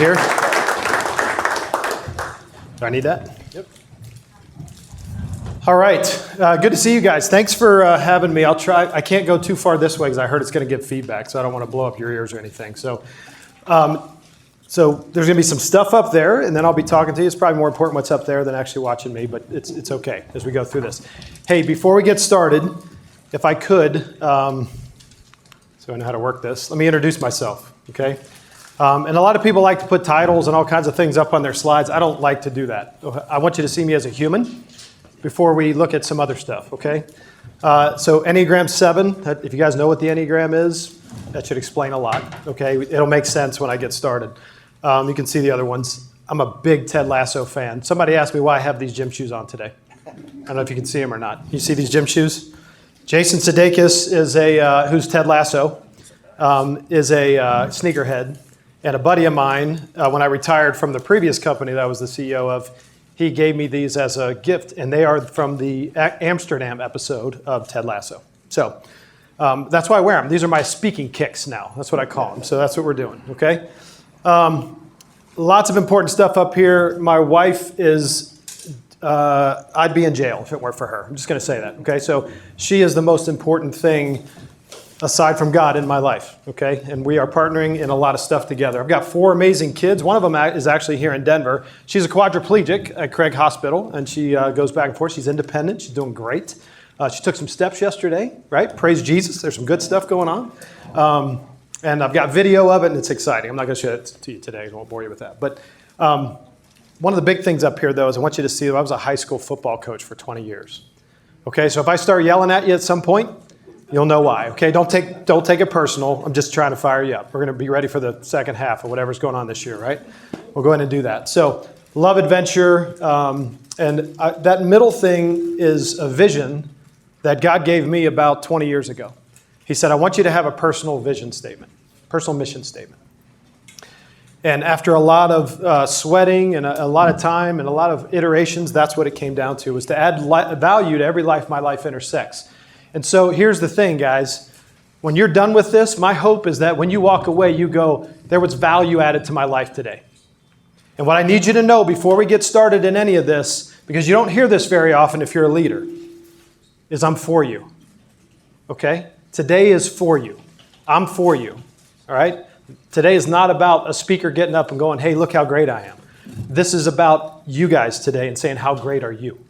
here. Do I need that? Yep. All right. Good to see you guys. Thanks for having me. I'll try. I can't go too far this way because I heard it's going to give feedback, so I don't want to blow up your ears or anything. So there's going to be some stuff up there, and then I'll be talking to you. It's probably more important what's up there than actually watching me, but it's okay as we go through this. Hey, before we get started, if I could, so I know how to work this, let me introduce myself, okay? And a lot of people like to put titles and all kinds of things up on their slides. I don't like to do that. I want you to see me as a human before we look at some other stuff, okay? So Enneagram 7, if you guys know what the Enneagram is, that should explain a lot, okay? It'll make sense when I get started. You can see the other ones. I'm a big Ted Lasso fan. Somebody asked me why I have these gym shoes on today. I don't know if you can see them or not. You see these gym shoes? Jason Sudeikis is who's Ted Lasso, is a sneakerhead. And a buddy of mine, when I retired from the previous company that I was the CEO of, he gave me these as a gift, and they are from the Amsterdam episode of Ted Lasso. So that's why I wear them. These are my speaking kicks now. That's what I call them. So that's what we're doing, okay? Lots of important stuff up here. My wife is, I'd be in jail if it weren't for her. I'm just going to say that, okay? So she is the most important thing aside from God in my life, okay? And we are partnering in a lot of stuff together. I've got 4 amazing kids. One of them is actually here in Denver. She's a quadriplegic at Craig Hospital, and she goes back and forth. She's independent. She's doing great. She took some steps yesterday, right? Praise Jesus. There's some good stuff going on. And I've got video of it, and it's exciting. I'm not going to show it to you today. I won't bore you with that. But one of the big things up here, though, is I want you to see that I was a high school football coach for 20 years. Okay, so if I start yelling at you at some point, you'll know why, okay? Don't take it personal. I'm just trying to fire you up. We're going to be ready for the second half of whatever's going on this year, right? We'll go ahead and do that. So, love adventure, that middle thing is a vision that God gave me about 20 years ago. He said, I want you to have a personal vision statement, personal mission statement. And after a lot of sweating and a lot of time and a lot of iterations, that's what it came down to, was to add value to every life my life intersects. And so here's the thing, guys. When you're done with this, my hope is that when you walk away, you go, there was value added to my life today. And what I need you to know before we get started in any of this, because you don't hear this very often if you're a leader, is I'm for you. Okay? Today is for you. I'm for you. All right? Today is not about a speaker getting up and going, hey, look how great I am. This is about you guys today and saying, how great are you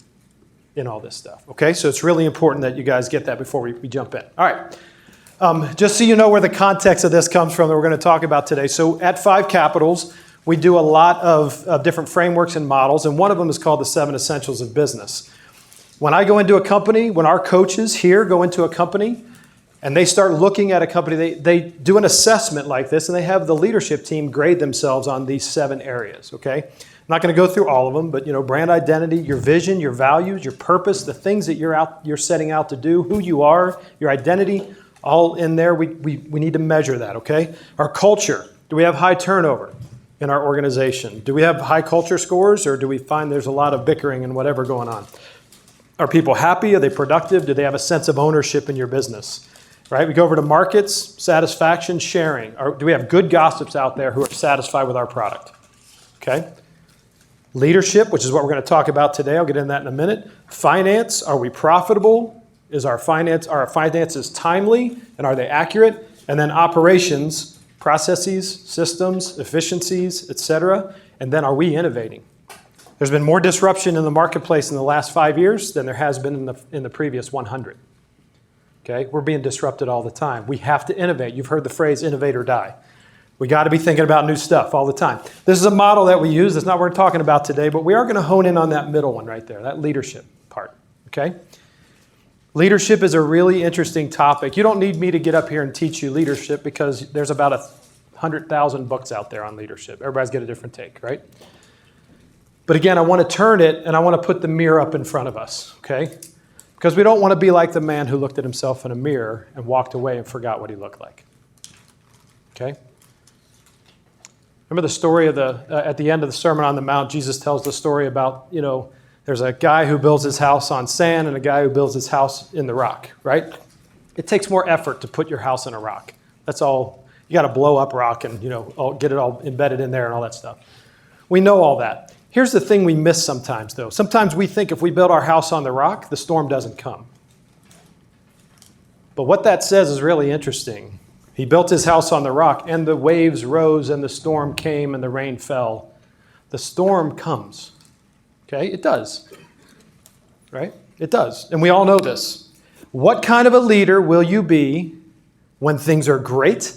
in all this stuff? Okay? So it's really important that you guys get that before we jump in. All right. Just so you know where the context of this comes from that we're going to talk about today. So at 5 Capitals, we do a lot of different frameworks and models, and one of them is called the 7 Essentials of Business. When I go into a company, when our coaches here go into a company, and they start looking at a company, they do an assessment like this, and they have the leadership team grade themselves on these 7 areas, okay? I'm not going to go through all of them, but brand identity, your vision, your values, your purpose, the things that you're setting out to do, who you are, your identity, all in there. We need to measure that, okay? Our culture. Do we have high turnover in our organization? Do we have high culture scores, or do we find there's a lot of bickering and whatever going on? Are people happy? Are they productive? Do they have a sense of ownership in your business? Right? We go over to markets, satisfaction, sharing. Do we have good gossips out there who are satisfied with our product? Okay. Leadership, which is what we're going to talk about today. I'll get into that in a minute. Finance. Are we profitable? Are our finances timely? And are they accurate? And then operations, processes, systems, efficiencies, etc. And then are we innovating? There's been more disruption in the marketplace in the last 5 years than there has been in the previous 100. Okay, we're being disrupted all the time. We have to innovate. You've heard the phrase innovate or die. We got to be thinking about new stuff all the time. This is a model that we use. That's not what we're talking about today, but we are going to hone in on that middle one right there, that leadership part. Okay? Leadership is a really interesting topic. You don't need me to get up here and teach you leadership because there's about 100,000 books out there on leadership. Everybody's got a different take, right? But again, I want to turn it and I want to put the mirror up in front of us, okay? Because we don't want to be like the man who looked at himself in a mirror and walked away and forgot what he looked like. Okay? Remember the story of at the end of the Sermon on the Mount, Jesus tells the story about, there's a guy who builds his house on sand and a guy who builds his house in the rock, right? It takes more effort to put your house in a rock. That's all. You got to blow up rock and, get it all embedded in there and all that stuff. We know all that. Here's the thing we miss sometimes, though. Sometimes we think if we build our house on the rock, the storm doesn't come. But what that says is really interesting. He built his house on the rock, and the waves rose, and the storm came, and the rain fell. The storm comes. Okay? It does. Right? It does. And we all know this. What kind of a leader will you be when things are great,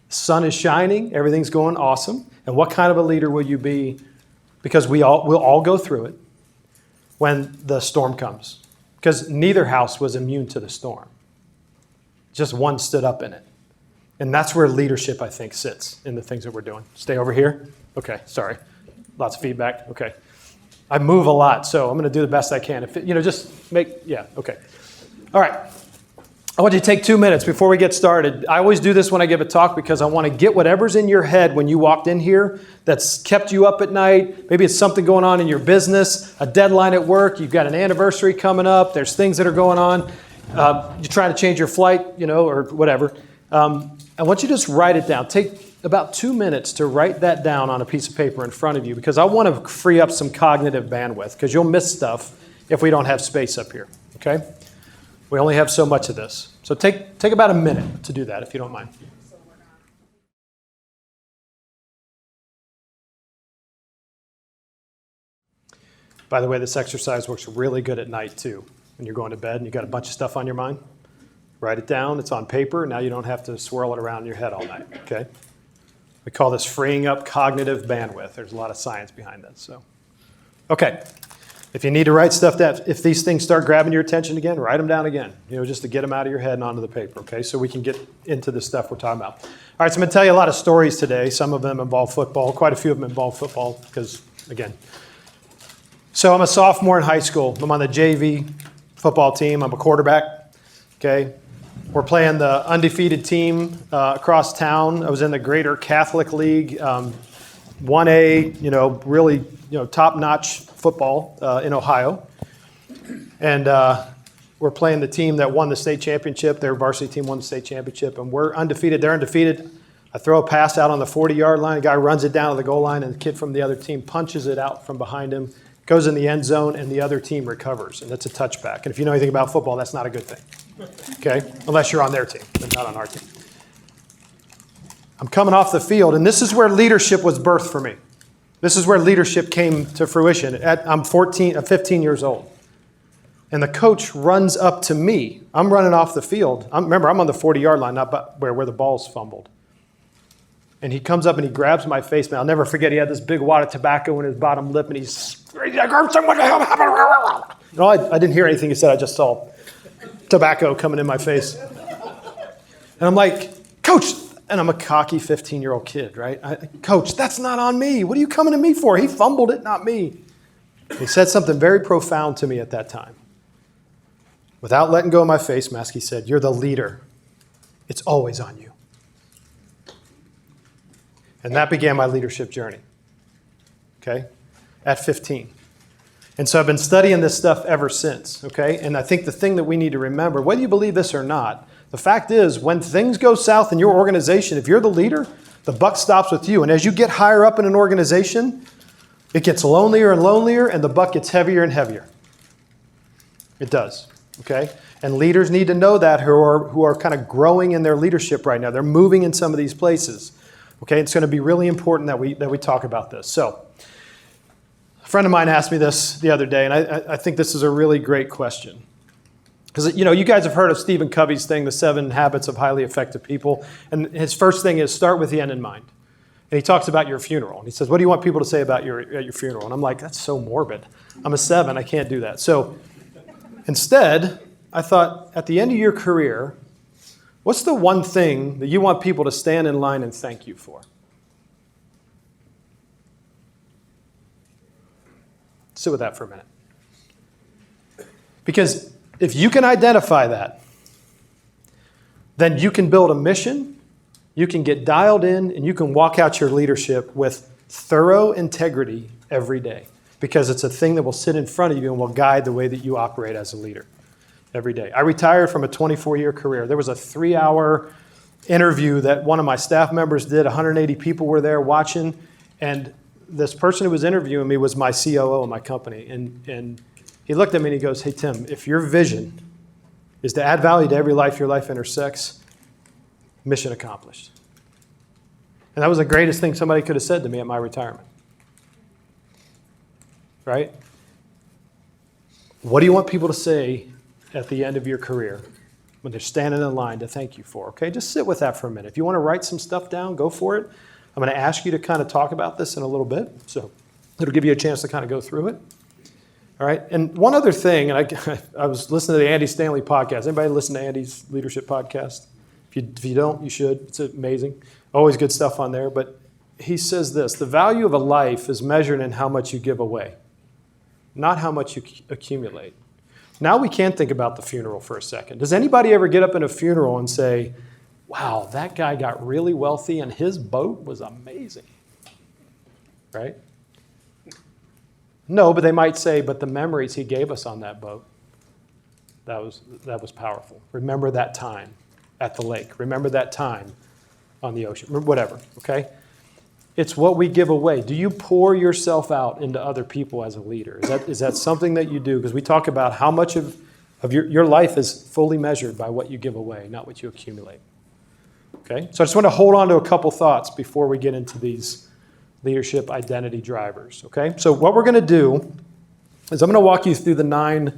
sun is shining, everything's going awesome? And what kind of a leader will you be, because we'll all go through it, when the storm comes? Because neither house was immune to the storm. Just one stood up in it. And that's where leadership, I think, sits in the things that we're doing. Stay over here? Okay, sorry. Lots of feedback. Okay. I move a lot, so I'm going to do the best I can. Okay. All right. I want you to take 2 minutes before we get started. I always do this when I give a talk because I want to get whatever's in your head when you walked in here that's kept you up at night. Maybe it's something going on in your business, a deadline at work, you've got an anniversary coming up, there's things that are going on. You're trying to change your flight, or whatever. I want you to just write it down. Take about 2 minutes to write that down on a piece of paper in front of you, because I want to free up some cognitive bandwidth, because you'll miss stuff if we don't have space up here, okay? We only have so much of this. So take about a minute to do that, if you don't mind. By the way, this exercise works really good at night, too. When you're going to bed and you've got a bunch of stuff on your mind, write it down. It's on paper. Now you don't have to swirl it around in your head all night, okay? We call this freeing up cognitive bandwidth. There's a lot of science behind that. So, okay. If you need to write stuff if these things start grabbing your attention again, write them down again, just to get them out of your head and onto the paper, okay? So we can get into the stuff we're talking about. All right, so I'm going to tell you a lot of stories today. Some of them involve football. Quite a few of them involve football because, again. So I'm a sophomore in high school. I'm on the JV football team. I'm a quarterback, okay? We're playing the undefeated team across town. I was in the Greater Catholic League, 1A, really, top-notch football in Ohio. And we're playing the team that won the state championship. Their varsity team won the state championship, and we're undefeated. They're undefeated. I throw a pass out on the 40-yard line. A guy runs it down to the goal line, and the kid from the other team punches it out from behind him, goes in the end zone, and the other team recovers, and that's a touchback. And if you know anything about football, that's not a good thing. Okay? Unless you're on their team, but not on our team. I'm coming off the field, and this is where leadership was birthed for me. This is where leadership came to fruition. I'm 15 years old. And the coach runs up to me. I'm running off the field. Remember, I'm on the 40-yard line, not where the ball's fumbled. And he comes up and he grabs my face. Man, I'll never forget, he had this big wad of tobacco in his bottom lip, and he's, I didn't hear anything he said. I just saw tobacco coming in my face. And I'm like, Coach, and I'm a cocky 15-year-old kid, right? Coach, that's not on me. What are you coming to me for? He fumbled it, not me. He said something very profound to me at that time. Without letting go of my face mask, he said, you're the leader. It's always on you. And that began my leadership journey, okay, at 15. And so I've been studying this stuff ever since, okay? And I think the thing that we need to remember, whether you believe this or not, the fact is when things go south in your organization, if you're the leader, the buck stops with you. And as you get higher up in an organization, it gets lonelier and lonelier, and the buck gets heavier and heavier. It does, okay? And leaders need to know that who are kind of growing in their leadership right now. They're moving in some of these places, okay? It's going to be really important that we talk about this. So, a friend of mine asked me this the other day, and I think this is a really great question. Because, you guys have heard of Stephen Covey's thing, The 7 Habits of Highly Effective People. And his first thing is start with the end in mind. And he talks about your funeral. And he says, what do you want people to say about your funeral? And I'm like, that's so morbid. I'm a 7. I can't do that. So instead, I thought, at the end of your career, what's the one thing that you want people to stand in line and thank you for? Sit with that for a minute. Because if you can identify that, then you can build a mission, you can get dialed in, and you can walk out your leadership with thorough integrity every day. Because it's a thing that will sit in front of you and will guide the way that you operate as a leader every day. I retired from a 24-year career. There was a 3-hour interview that one of my staff members did. 180 people were there watching, and this person who was interviewing me was my COO in my company. And he looked at me and he goes, "Hey, Tim, if your vision is to add value to every life your life intersects, mission accomplished." And that was the greatest thing somebody could have said to me at my retirement. Right? What do you want people to say at the end of your career when they're standing in line to thank you for? Okay, just sit with that for a minute. If you want to write some stuff down, go for it. I'm going to ask you to kind of talk about this in a little bit, so it'll give you a chance to kind of go through it. All right, and one other thing, and I was listening to the Andy Stanley podcast. Anybody listen to Andy's leadership podcast? If you don't, you should. It's amazing. Always good stuff on there. But he says this: the value of a life is measured in how much you give away, not how much you accumulate. Now we can think about the funeral for a second. Does anybody ever get up in a funeral and say, "Wow, that guy got really wealthy and his boat was amazing"? Right? No, but they might say, "But the memories he gave us on that boat, that was powerful. Remember that time at the lake. Remember that time on the ocean." Whatever, okay? It's what we give away. Do you pour yourself out into other people as a leader? Is that something that you do? Because we talk about how much of your life is fully measured by what you give away, not what you accumulate. Okay? So I just want to hold on to a couple thoughts before we get into these leadership identity drivers. Okay? So what we're going to do is I'm going to walk you through the 9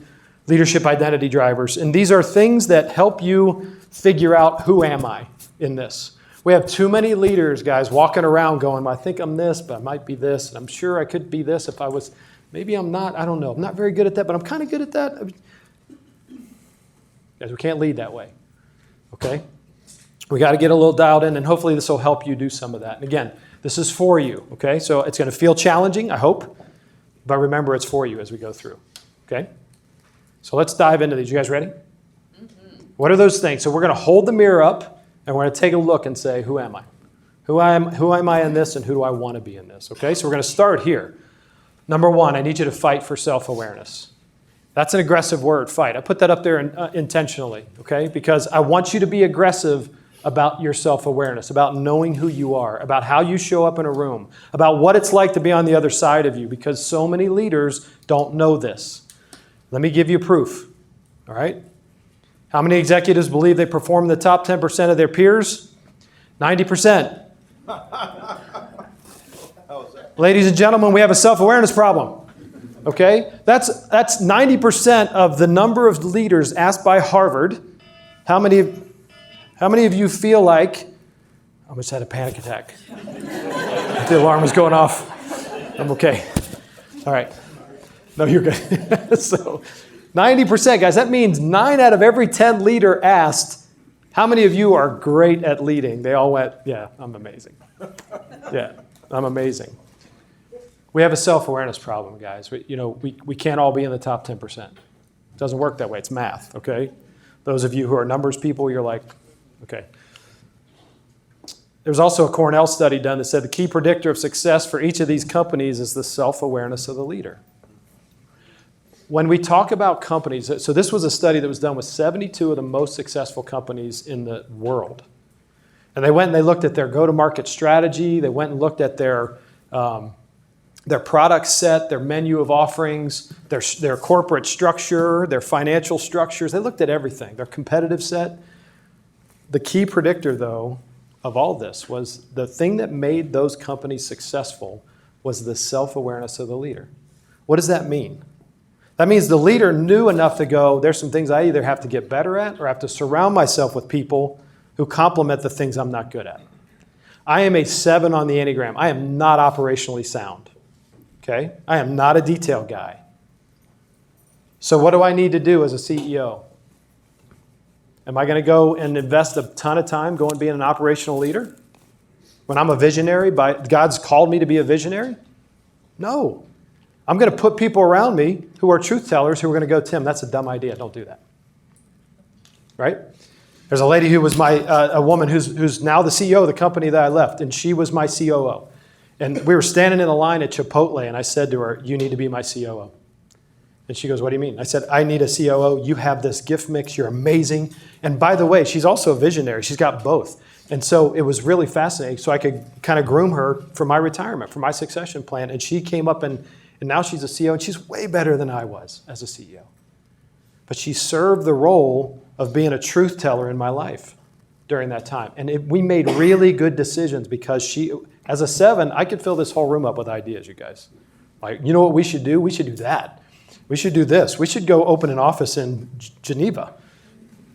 leadership identity drivers. And these are things that help you figure out, who am I in this? We have too many leaders, guys, walking around going, "I think I'm this, but I might be this, and I'm sure I could be this if I was, maybe I'm not, I don't know. I'm not very good at that, but I'm kind of good at that." Guys, we can't lead that way, okay? We got to get a little dialed in, and hopefully this will help you do some of that. And again, this is for you, okay? So it's going to feel challenging, I hope, but remember it's for you as we go through, okay? So let's dive into these. You guys ready? Mm-hmm. What are those things? So we're going to hold the mirror up, and we're going to take a look and say, who am I? Who am I in this, and who do I want to be in this? Okay, so we're going to start here. Number 1, I need you to fight for self-awareness. That's an aggressive word, fight. I put that up there intentionally, okay, because I want you to be aggressive about your self-awareness, about knowing who you are, about how you show up in a room, about what it's like to be on the other side of you, because so many leaders don't know this. Let me give you proof, all right? How many executives believe they perform in the top 10% of their peers? 90%. Ladies and gentlemen, we have a self-awareness problem. Okay? That's 90% of the number of leaders asked by Harvard. How many of you feel like, I almost had a panic attack. The alarm is going off. I'm okay. All right. No, you're good. So 90%, guys, that means 9 out of every 10 leader asked, how many of you are great at leading? They all went, yeah, I'm amazing. Yeah, I'm amazing. We have a self-awareness problem, guys. We can't all be in the top 10%. It doesn't work that way. It's math, okay? Those of you who are numbers people, you're like, okay. There's also a Cornell study done that said the key predictor of success for each of these companies is the self-awareness of the leader. When we talk about companies, so this was a study that was done with 72 of the most successful companies in the world. And they went and they looked at their go-to-market strategy. They went and looked at their product set, their menu of offerings, their corporate structure, their financial structures. They looked at everything, their competitive set. The key predictor, though, of all this was the thing that made those companies successful was the self-awareness of the leader. What does that mean? That means the leader knew enough to go, there's some things I either have to get better at or I have to surround myself with people who complement the things I'm not good at. I am a 7 on the Enneagram. I am not operationally sound. Okay? I am not a detail guy. So what do I need to do as a CEO? Am I going to go and invest a ton of time going being an operational leader? When I'm a visionary, God's called me to be a visionary? No. I'm going to put people around me who are truth tellers who are going to go, Tim, that's a dumb idea. Don't do that. Right? There's a lady who was a woman who's now the CEO of the company that I left, and she was my COO. And we were standing in the line at Chipotle, and I said to her, you need to be my COO. And she goes, what do you mean? I said, I need a COO. You have this gift mix. You're amazing. And by the way, she's also a visionary. She's got both. And so it was really fascinating. So I could kind of groom her for my retirement, for my succession plan. And she came up and now she's a CEO, and she's way better than I was as a CEO. But she served the role of being a truth teller in my life during that time. And we made really good decisions because she, as a 7, I could fill this whole room up with ideas, you guys. Like, you know what we should do? We should do that. We should do this. We should go open an office in Geneva.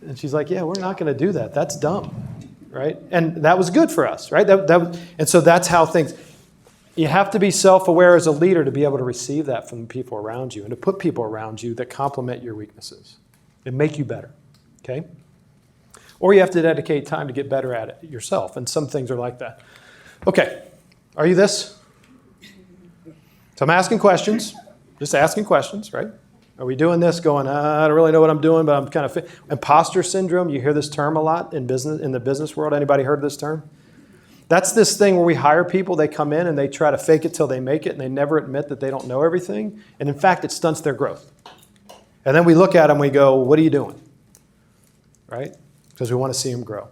And she's like, yeah, we're not going to do that. That's dumb, right? And that was good for us, right? And so that's how things, you have to be self-aware as a leader to be able to receive that from the people around you and to put people around you that complement your weaknesses and make you better, okay? Or you have to dedicate time to get better at it yourself, and some things are like that. Okay, are you this? So I'm asking questions, just asking questions, right? Are we doing this going, I don't really know what I'm doing, but I'm kind of imposter syndrome? You hear this term a lot in the business world. Anybody heard this term? That's this thing where we hire people, they come in and they try to fake it till they make it, and they never admit that they don't know everything. And in fact, it stunts their growth. And then we look at them, we go, what are you doing? Right? Because we want to see them grow.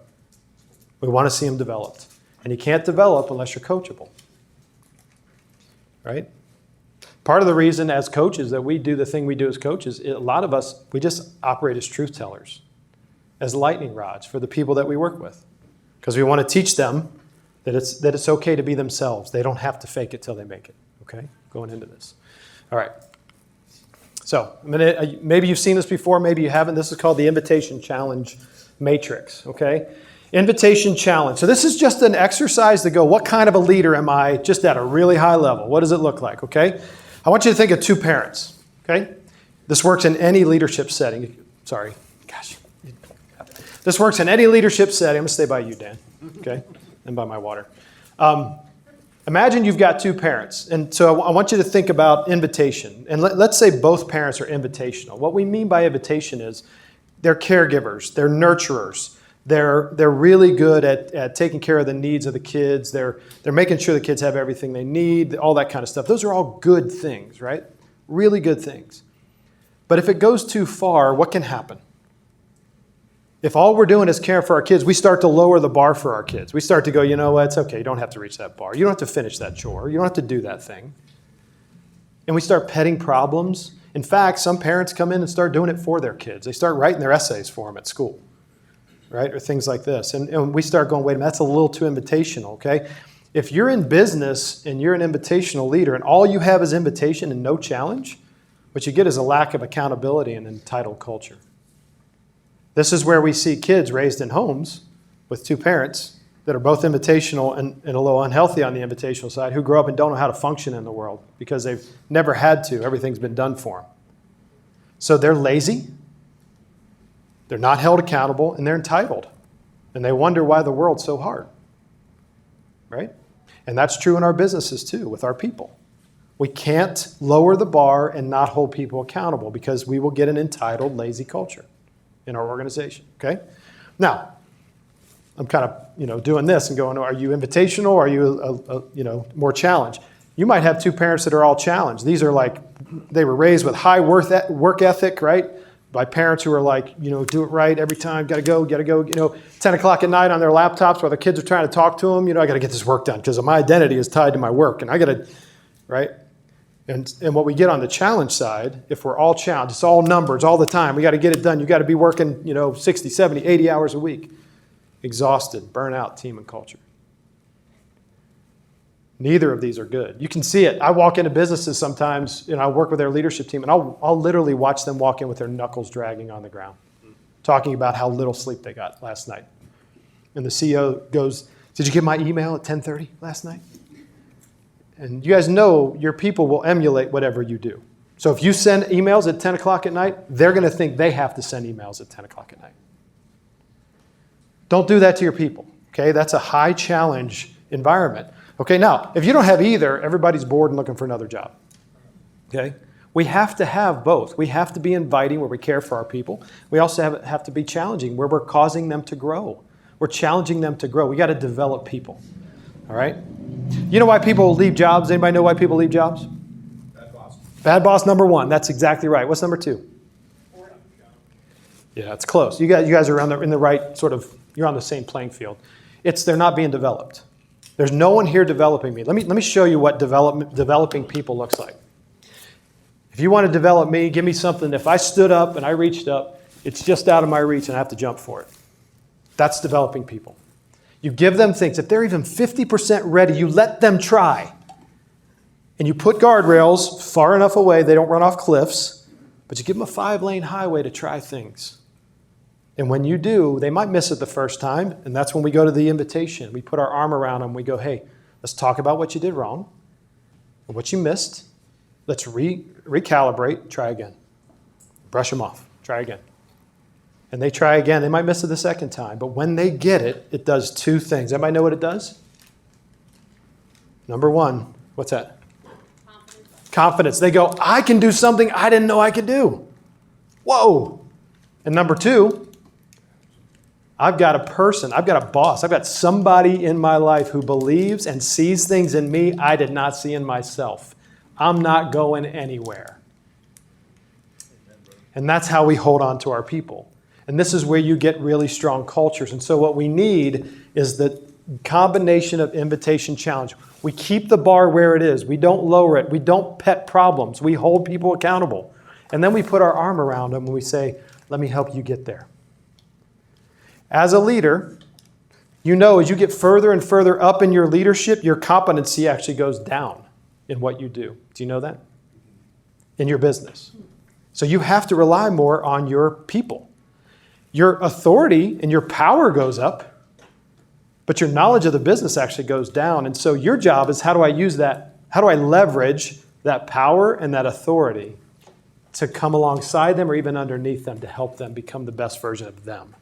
We want to see them developed. And you can't develop unless you're coachable. Right? Part of the reason as coaches that we do the thing we do as coaches, a lot of us, we just operate as truth tellers, as lightning rods for the people that we work with. Because we want to teach them that it's okay to be themselves. They don't have to fake it till they make it, okay? Going into this. All right. So maybe you've seen this before, maybe you haven't. This is called the Invitation Challenge Matrix, okay? Invitation Challenge. So this is just an exercise to go, what kind of a leader am I just at a really high level? What does it look like, okay? I want you to think of 2 parents, okay? This works in any leadership setting. Sorry, gosh. This works in any leadership setting. I'm going to stay by you, Dan, okay? And by my water. Imagine you've got 2 parents. And so I want you to think about invitation. And let's say both parents are invitational. What we mean by invitation is they're caregivers, they're nurturers. They're really good at taking care of the needs of the kids. They're making sure the kids have everything they need, all that kind of stuff. Those are all good things, right? Really good things. But if it goes too far, what can happen? If all we're doing is caring for our kids, we start to lower the bar for our kids. We start to go, you know what, it's okay. You don't have to reach that bar. You don't have to finish that chore. You don't have to do that thing. And we start petting problems. In fact, some parents come in and start doing it for their kids. They start writing their essays for them at school, right? Or things like this. And we start going, wait a minute, that's a little too invitational, okay? If you're in business and you're an invitational leader and all you have is invitation and no challenge, what you get is a lack of accountability and entitled culture. This is where we see kids raised in homes with 2 parents that are both invitational and a little unhealthy on the invitational side, who grow up and don't know how to function in the world because they've never had to. Everything's been done for them. So they're lazy, they're not held accountable, and they're entitled. And they wonder why the world's so hard, right? And that's true in our businesses too, with our people. We can't lower the bar and not hold people accountable because we will get an entitled, lazy culture in our organization, okay? Now, I'm kind of, doing this and going, are you invitational? Or are you, more challenged? You might have 2 parents that are all challenged. These are like, they were raised with high work ethic, right? By parents who are like, do it right every time, gotta go, 10 o'clock at night on their laptops while their kids are trying to talk to them, I gotta get this work done because my identity is tied to my work and I gotta, right? And what we get on the challenge side, if we're all challenged, it's all numbers all the time. We got to get it done. You got to be working, 60, 70, 80 hours a week. Exhausted, burnout, team and culture. Neither of these are good. You can see it. I walk into businesses sometimes, I work with their leadership team, and I'll literally watch them walk in with their knuckles dragging on the ground, talking about how little sleep they got last night. And the CEO goes, did you get my email at 10:30 last night? And you guys know your people will emulate whatever you do. So if you send emails at 10 o'clock at night, they're going to think they have to send emails at 10 o'clock at night. Don't do that to your people, okay? That's a high challenge environment. Okay, now, if you don't have either, everybody's bored and looking for another job, okay? We have to have both. We have to be inviting where we care for our people. We also have to be challenging where we're causing them to grow. We're challenging them to grow. We got to develop people, all right? You know why people leave jobs? Anybody know why people leave jobs? Bad boss. Bad boss, number 1. That's exactly right. What's number 2? Yeah, it's close. You guys are in the right sort of, you're on the same playing field. they're not being developed. There's no one here developing me. Let me show you what developing people looks like. If you want to develop me, give me something. If I stood up and I reached up, it's just out of my reach and I have to jump for it. That's developing people. You give them things. If they're even 50% ready, you let them try. And you put guardrails far enough away they don't run off cliffs, but you give them a 5-lane highway to try things. And when you do, they might miss it the first time, and that's when we go to the invitation. We put our arm around them. We go, hey, let's talk about what you did wrong and what you missed. Let's recalibrate, try again. Brush them off, try again. And they try again. They might miss it the second time, but when they get it, it does 2 things. Everybody know what it does? Number 1, what's that? Confidence. They go, I can do something I didn't know I could do. Whoa. And number 2, I've got a person, I've got a boss, I've got somebody in my life who believes and sees things in me I did not see in myself. I'm not going anywhere. And that's how we hold on to our people. And this is where you get really strong cultures. And so what we need is the combination of invitation challenge. We keep the bar where it is. We don't lower it. We don't pet problems. We hold people accountable. And then we put our arm around them and we say, let me help you get there. As a leader, you know as you get further and further up in your leadership, your competency actually goes down in what you do. Do you know that? In your business. So you have to rely more on your people. Your authority and your power goes up, but your knowledge of the business actually goes down. And so your job is, how do I use that? How do I leverage that power and that authority to come alongside them or even underneath them to help them become the best version of them?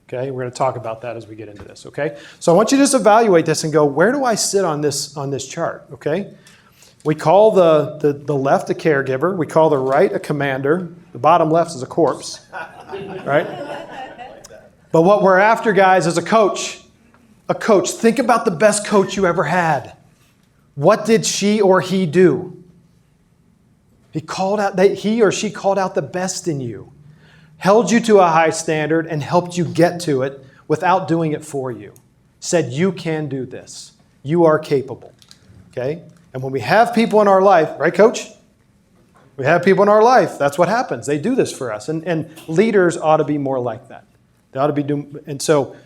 Okay, we're going to talk about that as we get into this, okay? So I want you to just evaluate this and go, where do I sit on this chart, okay? We call the left a caregiver. We call the right a commander. The bottom left is a corpse, right? But what we're after, guys, is a coach. A coach. Think about the best coach you ever had. What did she or he do? He or she called out the best in you, held you to a high standard, and helped you get to it without doing it for you. Said, you can do this. You are capable. Okay? And when we have people in our life, right, Coach? We have people in our life. That's what happens. They do this for us. And leaders ought to be more like that. They ought to be doing. And so,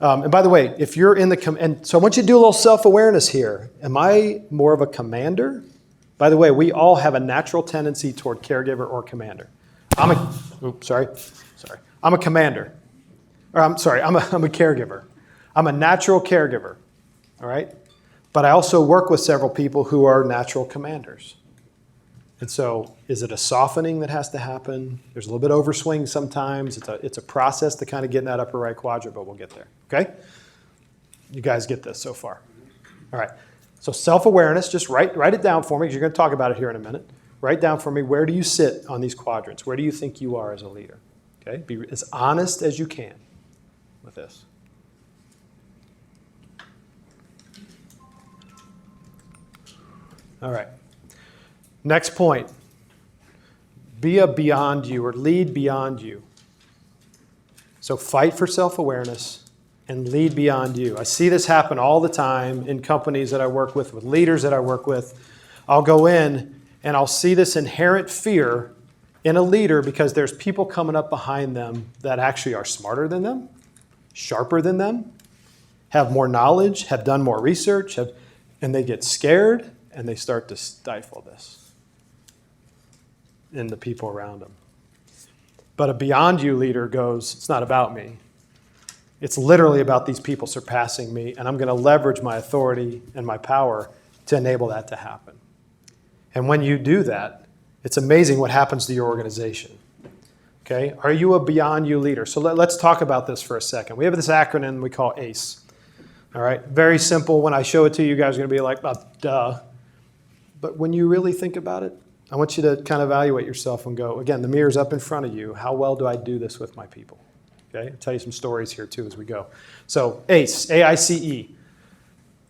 and by the way, if you're in and so I want you to do a little self-awareness here. Am I more of a commander? By the way, we all have a natural tendency toward caregiver or commander. I'm a commander. Or I'm a caregiver. I'm a natural caregiver. All right? But I also work with several people who are natural commanders. And so is it a softening that has to happen? There's a little bit of overswing sometimes. It's a process to kind of get in that upper right quadrant, but we'll get there. Okay? You guys get this so far. All right. So self-awareness, just write it down for me because you're going to talk about it here in a minute. Write down for me, where do you sit on these quadrants? Where do you think you are as a leader? Okay? Be as honest as you can with this. All right. Next point. Be a beyond you or lead beyond you. So fight for self-awareness and lead beyond you. I see this happen all the time in companies that I work with leaders that I work with. I'll go in and I'll see this inherent fear in a leader because there's people coming up behind them that actually are smarter than them, sharper than them, have more knowledge, have done more research, and they get scared and they start to stifle this in the people around them. But a beyond you leader goes, it's not about me. It's literally about these people surpassing me, and I'm going to leverage my authority and my power to enable that to happen. And when you do that, it's amazing what happens to your organization. Okay? Are you a beyond you leader? So let's talk about this for a second. We have this acronym we call ACE. All right? Very simple. When I show it to you, you guys are going to be like, oh, duh. But when you really think about it, I want you to kind of evaluate yourself and go, again, the mirror's up in front of you. How well do I do this with my people? Okay? I'll tell you some stories here too as we go. So ACE, A-I-C-E. I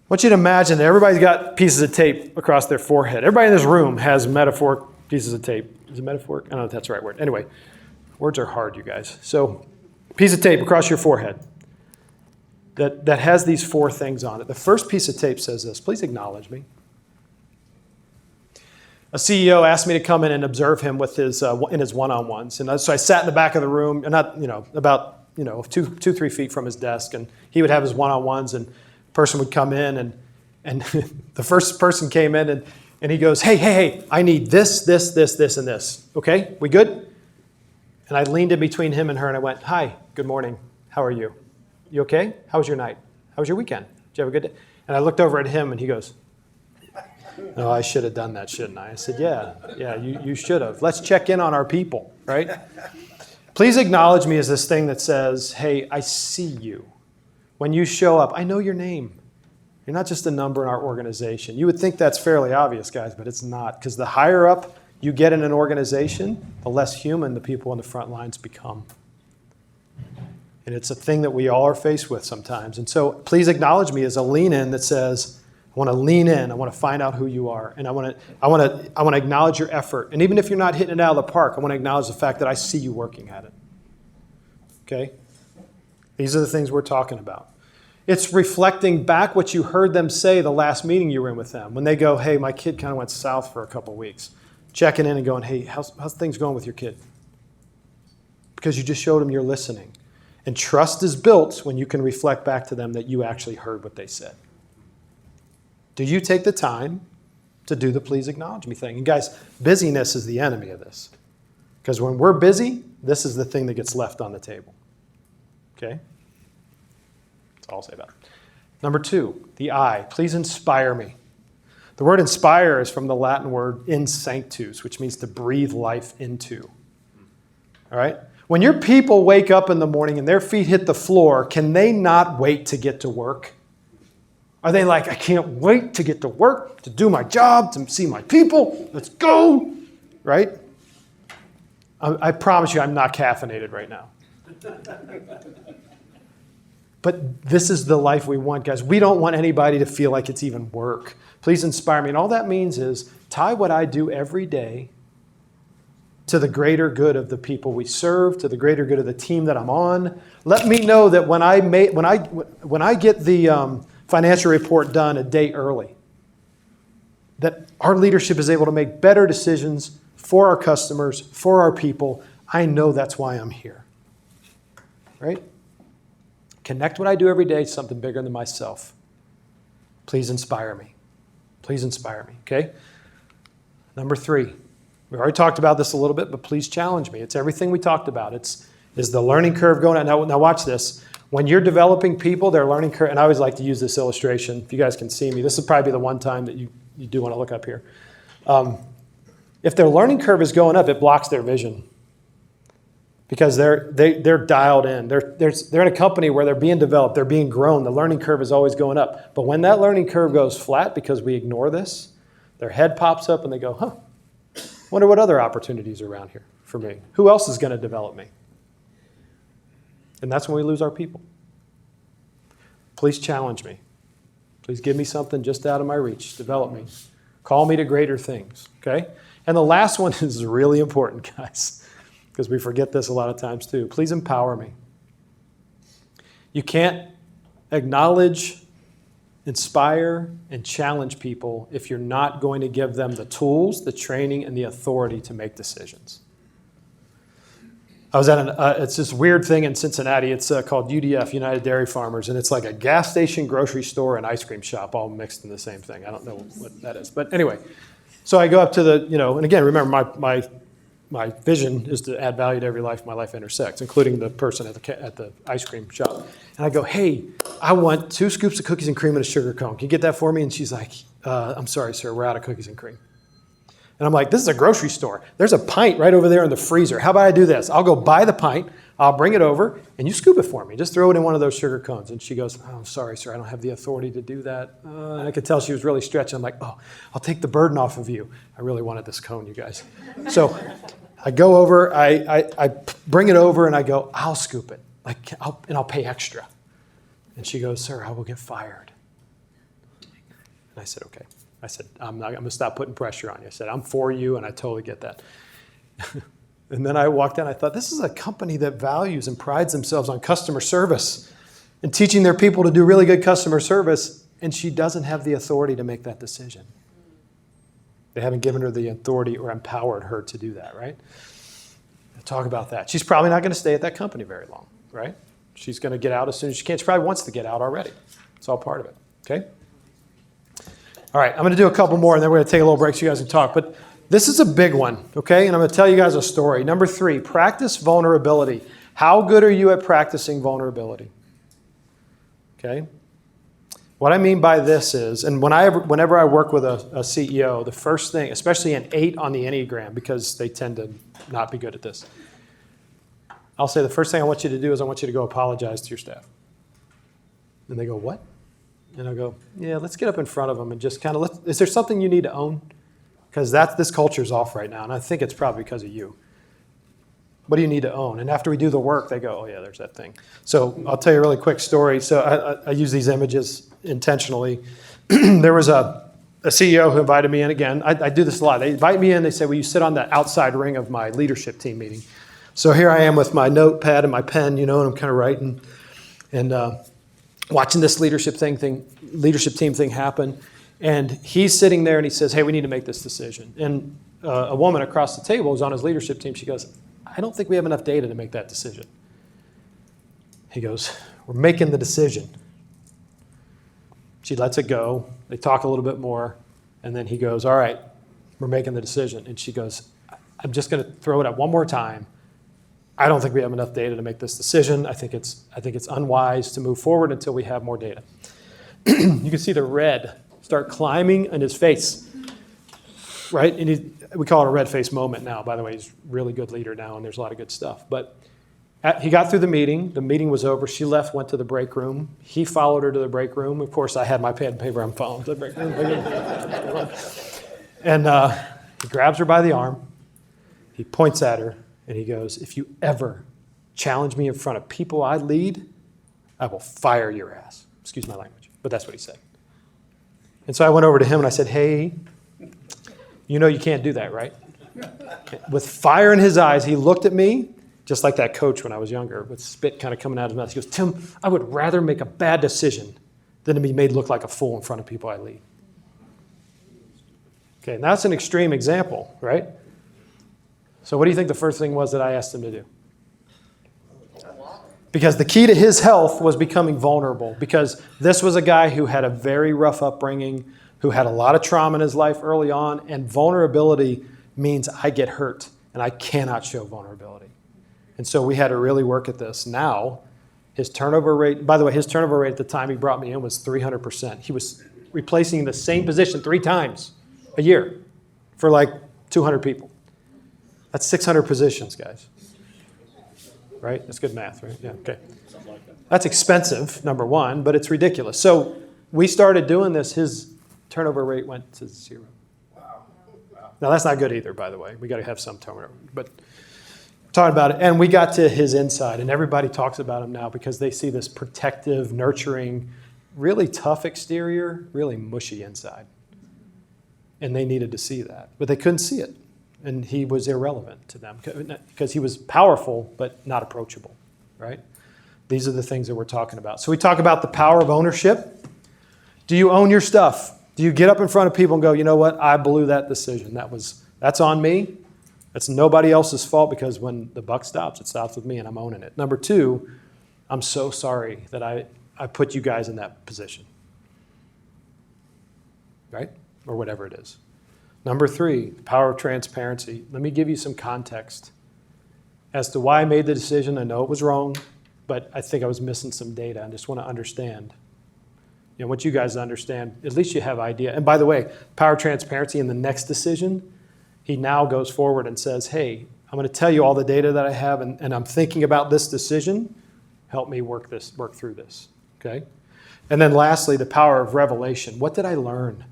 want you to imagine that everybody's got pieces of tape across their forehead. Everybody in this room has metaphoric pieces of tape. Is it metaphoric? I don't know if that's the right word. Anyway, words are hard, you guys. So piece of tape across your forehead. that has these 4 things on it. The first piece of tape says this: please acknowledge me. A CEO asked me to come in and observe him with his in his one-on-ones, and so I sat in the back of the room, and not about 2-3 feet from his desk, and he would have his one-on-ones, and a person would come in, and the first person came in, and he goes, hey, I need this, and this. Okay, we good? And I leaned in between him and her, and I went, hi, good morning, how are you? You okay? How was your night? How was your weekend? Did you have a good day? And I looked over at him, and he goes, no, I should have done that, shouldn't I? I said, yeah, you should have. Let's check in on our people, right? Please acknowledge me as this thing that says, hey, I see you. When you show up, I know your name. You're not just a number in our organization. You would think that's fairly obvious, guys, but it's not. Because the higher up you get in an organization, the less human the people on the front lines become. And it's a thing that we all are faced with sometimes. And so please acknowledge me as a lean in that says, I want to lean in. I want to find out who you are. And I want to acknowledge your effort. And even if you're not hitting it out of the park, I want to acknowledge the fact that I see you working at it. Okay? These are the things we're talking about. It's reflecting back what you heard them say the last meeting you were in with them. When they go, hey, my kid kind of went south for a couple of weeks. Checking in and going, hey, how's things going with your kid? Because you just showed them you're listening. And trust is built when you can reflect back to them that you actually heard what they said. Do you take the time to do the please acknowledge me thing? And guys, busyness is the enemy of this. Because when we're busy, this is the thing that gets left on the table. Okay? That's all I'll say about it. Number 2, the I. Please inspire me. The word inspire is from the Latin word in sanctus, which means to breathe life into. All right? When your people wake up in the morning and their feet hit the floor, can they not wait to get to work? Are they like, I can't wait to get to work, to do my job, to see my people, let's go, right? I promise you I'm not caffeinated right now. But this is the life we want, guys. We don't want anybody to feel like it's even work. Please inspire me. And all that means is tie what I do every day to the greater good of the people we serve, to the greater good of the team that I'm on. Let me know that when I get the financial report done a day early, that our leadership is able to make better decisions for our customers, for our people. I know that's why I'm here. Right? Connect what I do every day to something bigger than myself. Please inspire me. Please inspire me, okay? Number 3, we already talked about this a little bit, but please challenge me. It's everything we talked about. Is the learning curve going on? Now watch this. When you're developing people, their learning curve, and I always like to use this illustration. If you guys can see me, this is probably the one time that you do want to look up here. If their learning curve is going up, it blocks their vision. Because they're dialed in. They're in a company where they're being developed, they're being grown. The learning curve is always going up. But when that learning curve goes flat because we ignore this, their head pops up and they go, wonder what other opportunities are around here for me. Who else is going to develop me? And that's when we lose our people. Please challenge me. Please give me something just out of my reach. Develop me. Call me to greater things. Okay? And the last one is really important, guys. Because we forget this a lot of times too. Please empower me. You can't acknowledge, inspire, and challenge people if you're not going to give them the tools, the training, and the authority to make decisions. I was at it's this weird thing in Cincinnati. It's called UDF, United Dairy Farmers, and it's like a gas station, grocery store, and ice cream shop all mixed in the same thing. I don't know what that is. But anyway, so I go up to the, and again, remember my vision is to add value to every life my life intersects, including the person at the ice cream shop. And I go, hey, I want 2 scoops of cookies and cream and a sugar cone. Can you get that for me? And she's like, I'm sorry, sir, we're out of cookies and cream. And I'm like, this is a grocery store. There's a pint right over there in the freezer. How about I do this? I'll go buy the pint, I'll bring it over, and you scoop it for me. Just throw it in one of those sugar cones. And she goes, oh, I'm sorry, sir, I don't have the authority to do that. And I could tell she was really stretching. I'm like, oh, I'll take the burden off of you. I really wanted this cone, you guys. So I go over, I bring it over, and I go, I'll scoop it, and I'll pay extra. And she goes, sir, I will get fired. And I said, okay. I said, I'm going to stop putting pressure on you. I said, I'm for you, and I totally get that. And then I walked in, I thought, this is a company that values and prides themselves on customer service. and teaching their people to do really good customer service, and she doesn't have the authority to make that decision. They haven't given her the authority or empowered her to do that, right? Talk about that. She's probably not going to stay at that company very long, right? She's going to get out as soon as she can. She probably wants to get out already. It's all part of it, okay? All right, I'm going to do a couple more, and then we're going to take a little break so you guys can talk. But this is a big one, okay? And I'm going to tell you guys a story. Number 3, practice vulnerability. How good are you at practicing vulnerability? Okay? What I mean by this is, and whenever I work with a CEO, the first thing, especially an 8 on the Enneagram, because they tend to not be good at this, I'll say the first thing I want you to do is I want you to go apologize to your staff. And they go, what? And I'll go, yeah, let's get up in front of them and just kind of, is there something you need to own? Because this culture's off right now, and I think it's probably because of you. What do you need to own? And after we do the work, they go, oh yeah, there's that thing. So I'll tell you a really quick story. So I use these images intentionally. There was a CEO who invited me in again. I do this a lot. They invite me in, they say, will you sit on the outside ring of my leadership team meeting? So here I am with my notepad and my pen, and I'm kind of writing and watching this leadership team thing happen. And he's sitting there and he says, hey, we need to make this decision. And a woman across the table who's on his leadership team, she goes, I don't think we have enough data to make that decision. He goes, we're making the decision. She lets it go. They talk a little bit more. And then he goes, all right, we're making the decision. And she goes, I'm just going to throw it up one more time. I don't think we have enough data to make this decision. I think it's unwise to move forward until we have more data. You can see the red start climbing in his face, right? And we call it a red face moment now. By the way, he's a really good leader now, and there's a lot of good stuff. But he got through the meeting. The meeting was over. She left, went to the break room. He followed her to the break room. Of course, I had my pen and paper. I'm following to the break room. And he grabs her by the arm. He points at her, and he goes, if you ever challenge me in front of people I lead, I will fire your ass. Excuse my language, but that's what he said. And so I went over to him and I said, hey, you know you can't do that, right? With fire in his eyes, he looked at me, just like that coach when I was younger, with spit kind of coming out of his mouth. He goes, Tim, I would rather make a bad decision than to be made look like a fool in front of people I lead. Okay, and that's an extreme example, right? So what do you think the first thing was that I asked him to do? Because the key to his health was becoming vulnerable, because this was a guy who had a very rough upbringing, who had a lot of trauma in his life early on, and vulnerability means I get hurt, and I cannot show vulnerability. And so we had to really work at this. Now, his turnover rate, by the way, his turnover rate at the time he brought me in was 300%. He was replacing the same position 3 times a year for like 200 people. That's 600 positions, guys. Right? That's good math, right? Yeah, okay. That's expensive, number one, but it's ridiculous. So we started doing this. His turnover rate went to 0. Wow. Now, that's not good either, by the way. We got to have some turnover. But talking about it, and we got to his inside, and everybody talks about him now because they see this protective, nurturing, really tough exterior, really mushy inside. And they needed to see that, but they couldn't see it. And he was irrelevant to them because he was powerful but not approachable, right? These are the things that we're talking about. So we talk about the power of ownership. Do you own your stuff? Do you get up in front of people and go, you know what, I blew that decision. That's on me. That's nobody else's fault, because when the buck stops, it stops with me and I'm owning it. Number 2, I'm so sorry that I put you guys in that position, right? Or whatever it is. Number 3, the power of transparency. Let me give you some context as to why I made the decision. I know it was wrong, but I think I was missing some data. I just want to understand. I want you guys to understand. At least you have idea. And by the way, power of transparency in the next decision, he now goes forward and says, hey, I'm going to tell you all the data that I have, and I'm thinking about this decision. Help me work through this. Okay? And then lastly, the power of revelation. What did I learn?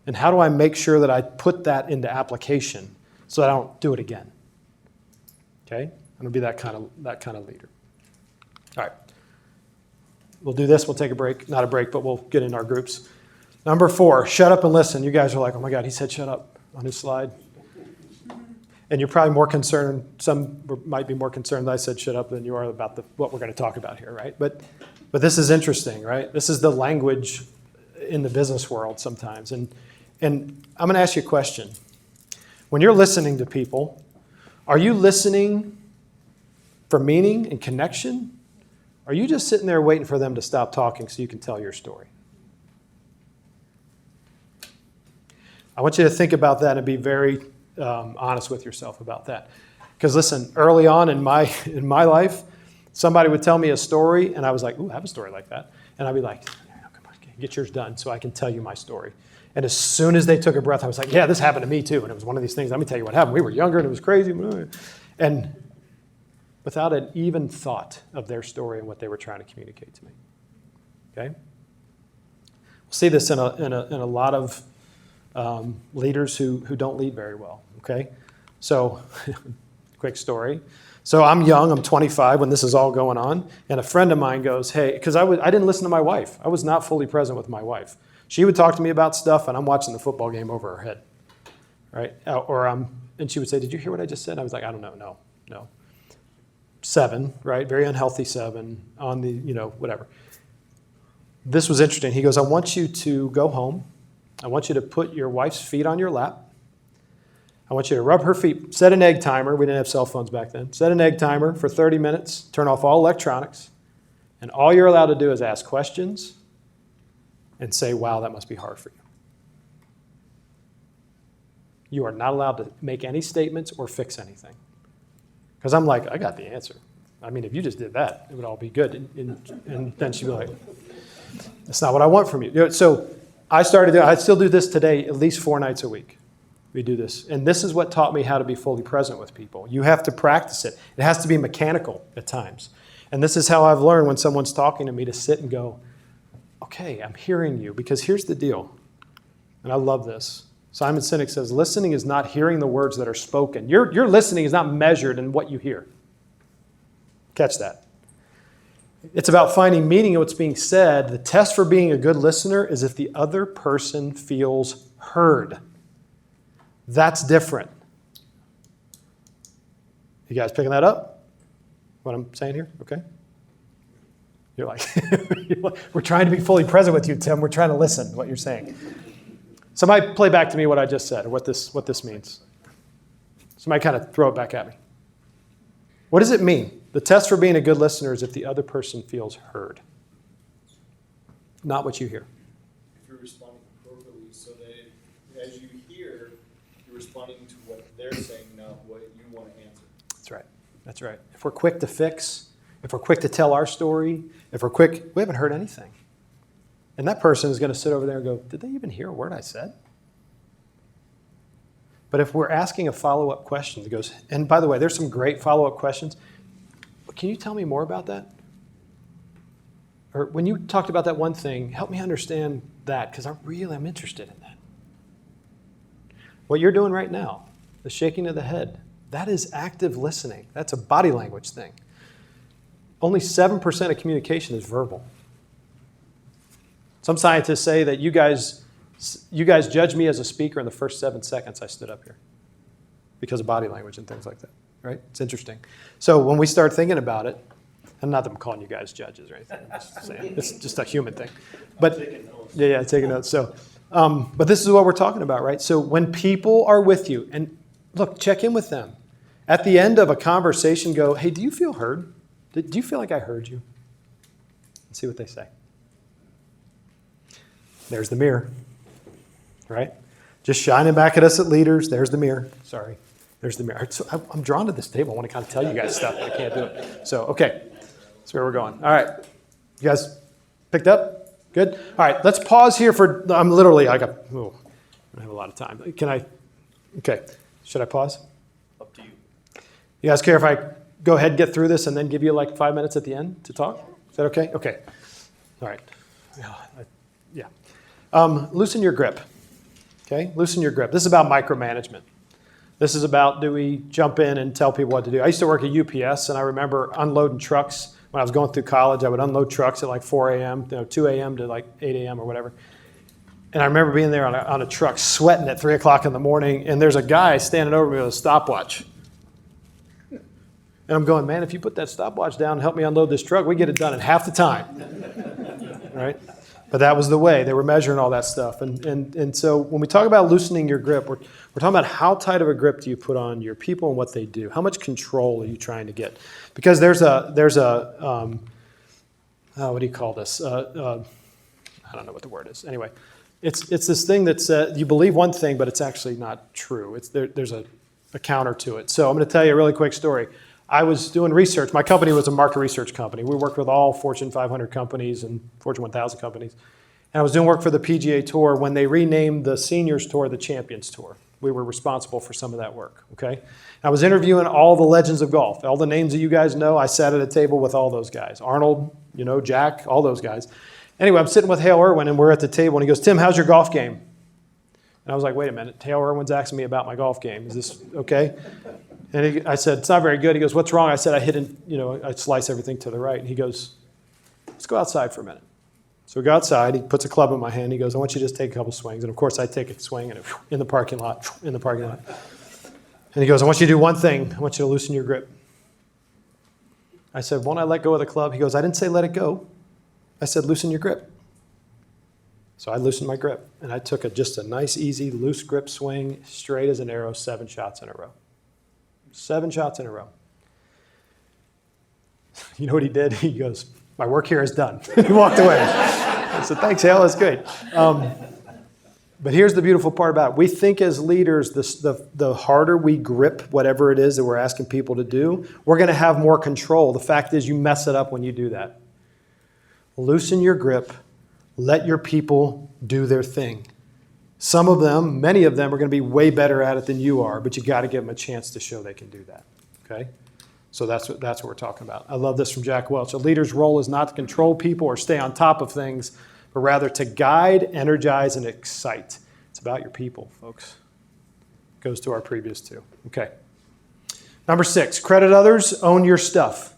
And how do I make sure that I put that into application so that I don't do it again? Okay? I'm going to be that kind of leader. All right. We'll do this. We'll take a break. Not a break, but we'll get in our groups. Number 4, shut up and listen. You guys are like, oh my God, he said shut up on his slide. And you're probably more concerned, some might be more concerned that I said shut up than you are about what we're going to talk about here, right? But But this is interesting, right? This is the language in the business world sometimes. And I'm going to ask you a question. When you're listening to people, are you listening for meaning and connection? Or are you just sitting there waiting for them to stop talking so you can tell your story? I want you to think about that and be very honest with yourself about that. Because listen, early on in my life, somebody would tell me a story, and I was like, ooh, I have a story like that. And I'd be like, come on, get yours done so I can tell you my story. And as soon as they took a breath, I was like, yeah, this happened to me too. And it was one of these things, let me tell you what happened. We were younger, and it was crazy. And without an even thought of their story and what they were trying to communicate to me. Okay? We'll see this in a lot of leaders who don't lead very well. Okay? So, quick story. So I'm young, I'm 25 when this is all going on, and a friend of mine goes, hey, because I didn't listen to my wife. I was not fully present with my wife. She would talk to me about stuff, and I'm watching the football game over her head, right? And she would say, did you hear what I just said? I was like, I don't know, no. 7, right? Very unhealthy 7 on the, whatever. This was interesting. He goes, I want you to go home. I want you to put your wife's feet on your lap. I want you to rub her feet. Set an egg timer. We didn't have cell phones back then. Set an egg timer for 30 minutes. Turn off all electronics. And all you're allowed to do is ask questions and say, wow, that must be hard for you. You are not allowed to make any statements or fix anything. Because I'm like, I got the answer. I mean, if you just did that, it would all be good. And then she'd be like, that's not what I want from you. So I still do this today at least 4 nights a week. We do this. And this is what taught me how to be fully present with people. You have to practice it. It has to be mechanical at times. And this is how I've learned when someone's talking to me to sit and go, okay, I'm hearing you. Because here's the deal. And I love this. Simon Sinek says, listening is not hearing the words that are spoken. Your listening is not measured in what you hear. Catch that. It's about finding meaning in what's being said. The test for being a good listener is if the other person feels heard. That's different. You guys picking that up? What I'm saying here? Okay. You're like, we're trying to be fully present with you, Tim. We're trying to listen to what you're saying. Somebody play back to me what I just said, or what this means. Somebody kind of throw it back at me. What does it mean? The test for being a good listener is if the other person feels heard. Not what you hear. If you're responding appropriately so that as you hear, you're responding to what they're saying, not what you want to answer. That's right. If we're quick to fix, if we're quick to tell our story, if we're quick, we haven't heard anything. And that person is going to sit over there and go, did they even hear a word I said? But if we're asking a follow-up question that goes, and by the way, there's some great follow-up questions. Can you tell me more about that? Or when you talked about that one thing, help me understand that, because I'm interested in that. What you're doing right now, the shaking of the head, that is active listening. That's a body language thing. Only 7% of communication is verbal. Some scientists say that you guys judge me as a speaker in the first 7 seconds I stood up here because of body language and things like that, right? It's interesting. So when we start thinking about it, and not that I'm calling you guys judges or anything, I'm just saying, it's just a human thing. But taking notes. So, but this is what we're talking about, right? So when people are with you, and look, check in with them. At the end of a conversation, go, hey, do you feel heard? Do you feel like I heard you? And see what they say. There's the mirror, right? Just shining back at us at leaders. There's the mirror. Sorry. There's the mirror. So I'm drawn to this table. I want to kind of tell you guys stuff, but I can't do it. So, okay. That's where we're going. All right. You guys picked up? Good? All right. Let's pause here for, I don't have a lot of time. Okay. Should I pause? Up to you. You guys care if I go ahead and get through this and then give you like 5 minutes at the end to talk? Is that okay? Okay. All right. Yeah. Loosen your grip. Okay? Loosen your grip. This is about micromanagement. This is about, do we jump in and tell people what to do? I used to work at UPS, and I remember unloading trucks. When I was going through college, I would unload trucks at like 4 a.m., 2 a.m. to like 8 a.m. or whatever. And I remember being there on a truck sweating at 3 o'clock in the morning, and there's a guy standing over me with a stopwatch. And I'm going, man, if you put that stopwatch down and help me unload this truck, we get it done in half the time. right? But that was the way. They were measuring all that stuff. And so when we talk about loosening your grip, we're talking about how tight of a grip do you put on your people and what they do? How much control are you trying to get? Because there's a what do you call this? I don't know what the word is. Anyway, it's this thing that's you believe one thing, but it's actually not true. There's a counter to it. So I'm going to tell you a really quick story. I was doing research. My company was a market research company. We worked with all Fortune 500 companies and Fortune 1000 companies. And I was doing work for the PGA Tour when they renamed the Seniors Tour the Champions Tour. We were responsible for some of that work, okay? I was interviewing all the legends of golf. All the names that you guys know, I sat at a table with all those guys. Arnold, Jack, all those guys. Anyway, I'm sitting with Hale Irwin, and we're at the table, and he goes, Tim, how's your golf game? And I was like, wait a minute, Hale Irwin's asking me about my golf game. Is this okay? And I said, it's not very good. He goes, what's wrong? I said, I slice everything to the right. And he goes, let's go outside for a minute. So we go outside. He puts a club in my hand. He goes, I want you to just take a couple swings. And of course, I take a swing and in the parking lot. And he goes, I want you to do one thing. I want you to loosen your grip. I said, won't I let go of the club? He goes, I didn't say let it go. I said, loosen your grip. So I loosened my grip. And I took just a nice, easy, loose grip swing, straight as an arrow, 7 shots in a row. 7 shots in a row. You know what he did? He goes, my work here is done. He walked away. I said, thanks, Hale, that's great. But here's the beautiful part about it. We think as leaders, the harder we grip whatever it is that we're asking people to do, we're going to have more control. The fact is you mess it up when you do that. Loosen your grip. Let your people do their thing. Some of them, many of them, are going to be way better at it than you are, but you got to give them a chance to show they can do that. Okay? So that's what we're talking about. I love this from Jack Welch. A leader's role is not to control people or stay on top of things, but rather to guide, energize, and excite. It's about your people, folks. Goes to our previous 2. Okay. Number 6, credit others, own your stuff.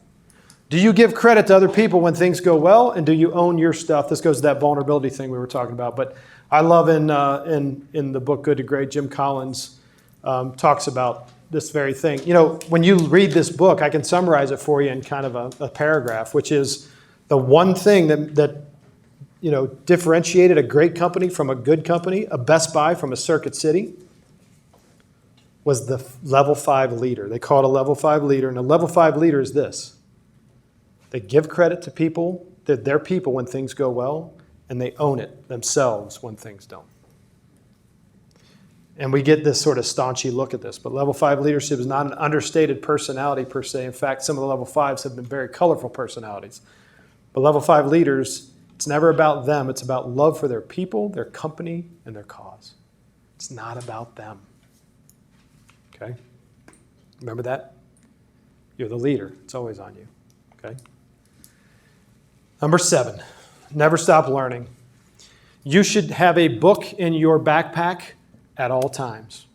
Do you give credit to other people when things go well, and do you own your stuff? This goes to that vulnerability thing we were talking about. But I love in the book Good to Great, Jim Collins talks about this very thing. When you read this book, I can summarize it for you in kind of a paragraph, which is the one thing that differentiated a great company from a good company, a Best Buy from a Circuit City, was the level 5 leader. They call it a level 5 leader, and a level 5 leader is this. They give credit to people, their people when things go well, and they own it themselves when things don't. And we get this sort of staunchy look at this, but level 5 leadership is not an understated personality per se. In fact, some of the level 5s have been very colorful personalities. But level 5 leaders, it's never about them. It's about love for their people, their company, and their cause. It's not about them. Okay? Remember that? You're the leader. It's always on you. Okay? Number 7, never stop learning. You should have a book in your backpack at all times.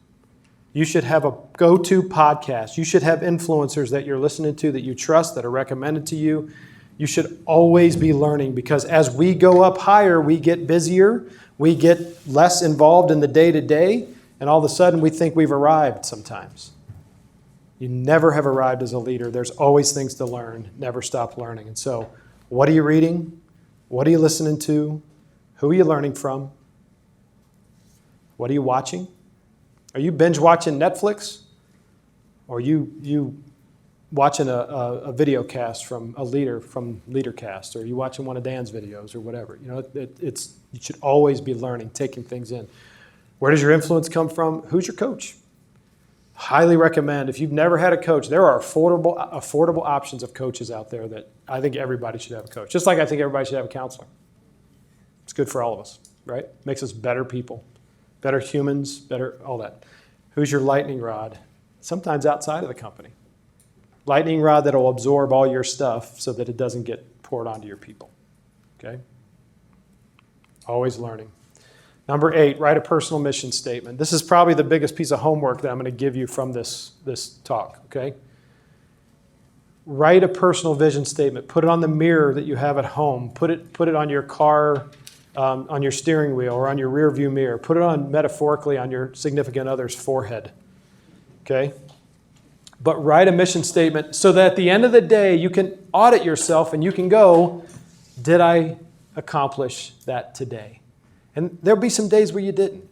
You should have a go-to podcast. You should have influencers that you're listening to that you trust, that are recommended to you. You should always be learning, because as we go up higher, we get busier, we get less involved in the day-to-day, and all of a sudden we think we've arrived sometimes. You never have arrived as a leader. There's always things to learn. Never stop learning. And so, what are you reading? What are you listening to? Who are you learning from? What are you watching? Are you binge watching Netflix? Or are you watching a video cast from a leader from LeaderCast? Or are you watching one of Dan's videos or whatever? You should always be learning, taking things in. Where does your influence come from? Who's your coach? Highly recommend. If you've never had a coach, there are affordable options of coaches out there that I think everybody should have a coach. Just like I think everybody should have a counselor. It's good for all of us, right? Makes us better people, better humans, better all that. Who's your lightning rod? Sometimes outside of the company. Lightning rod that will absorb all your stuff so that it doesn't get poured onto your people. Okay? Always learning. Number 8, write a personal mission statement. This is probably the biggest piece of homework that I'm going to give you from this talk, okay? Write a personal vision statement. Put it on the mirror that you have at home. Put it on your car, on your steering wheel, or on your rear view mirror. Put it on, metaphorically, on your significant other's forehead, okay? But write a mission statement so that at the end of the day, you can audit yourself and you can go, did I accomplish that today? And there'll be some days where you didn't.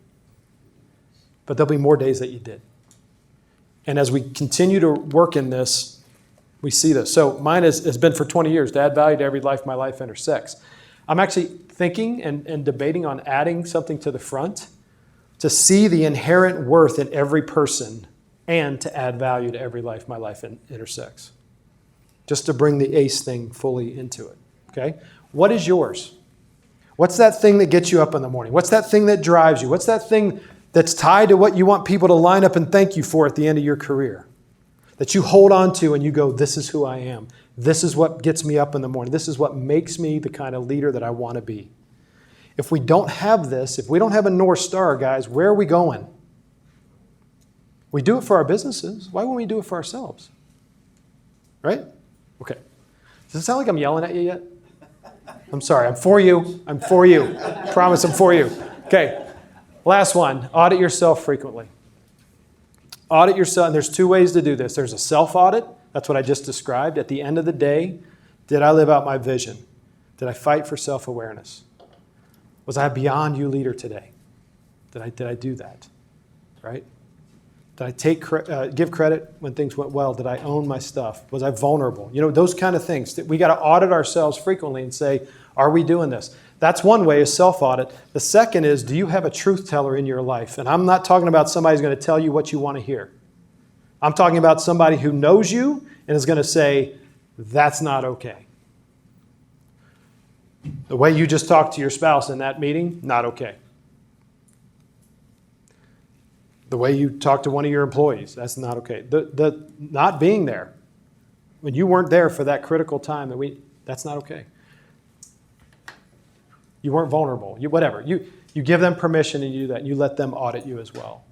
But there'll be more days that you did. And as we continue to work in this, we see this. So mine has been for 20 years to add value to every life my life intersects. I'm actually thinking and debating on adding something to the front to see the inherent worth in every person and to add value to every life my life intersects. Just to bring the ACE thing fully into it. Okay? What is yours? What's that thing that gets you up in the morning? What's that thing that drives you? What's that thing that's tied to what you want people to line up and thank you for at the end of your career? That you hold on to and you go, this is who I am. This is what gets me up in the morning. This is what makes me the kind of leader that I want to be. If we don't have this, if we don't have a North Star, guys, where are we going? We do it for our businesses. Why wouldn't we do it for ourselves? Right? Okay. Does it sound like I'm yelling at you yet? I'm sorry. I'm for you. I'm for you. I promise I'm for you. Okay. Last one. Audit yourself frequently. Audit yourself. And there's two ways to do this. There's a self-audit. That's what I just described. At the end of the day, did I live out my vision? Did I fight for self-awareness? Was I a beyond you leader today? Did I do that? Right? Did I give credit when things went well? Did I own my stuff? Was I vulnerable? You know, those kind of things. We got to audit ourselves frequently and say, are we doing this? That's one way, is self-audit. The second is, do you have a truth teller in your life? And I'm not talking about somebody who's going to tell you what you want to hear. I'm talking about somebody who knows you and is going to say, that's not okay. The way you just talked to your spouse in that meeting, not okay. The way you talk to one of your employees, that's not okay. The not being there, when you weren't there for that critical time, that's not okay. You weren't vulnerable. Whatever. You give them permission and you do that, and you let them audit you as well.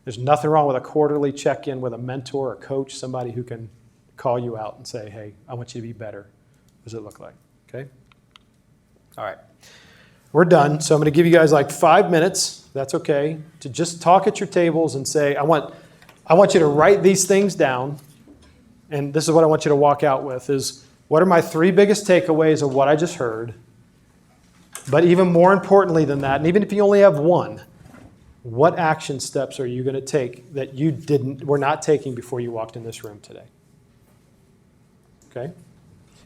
There's nothing wrong with a quarterly check-in with a mentor or coach, somebody who can call you out and say, hey, I want you to be better. What does it look like? Okay? All right. We're done. So I'm going to give you guys like 5 minutes, that's okay, to just talk at your tables and say, I want you to write these things down, and this is what I want you to walk out with, is what are my 3 biggest takeaways of what I just heard? But even more importantly than that, and even if you only have one, what action steps are you going to take that you were not taking before you walked in this room today? Okay?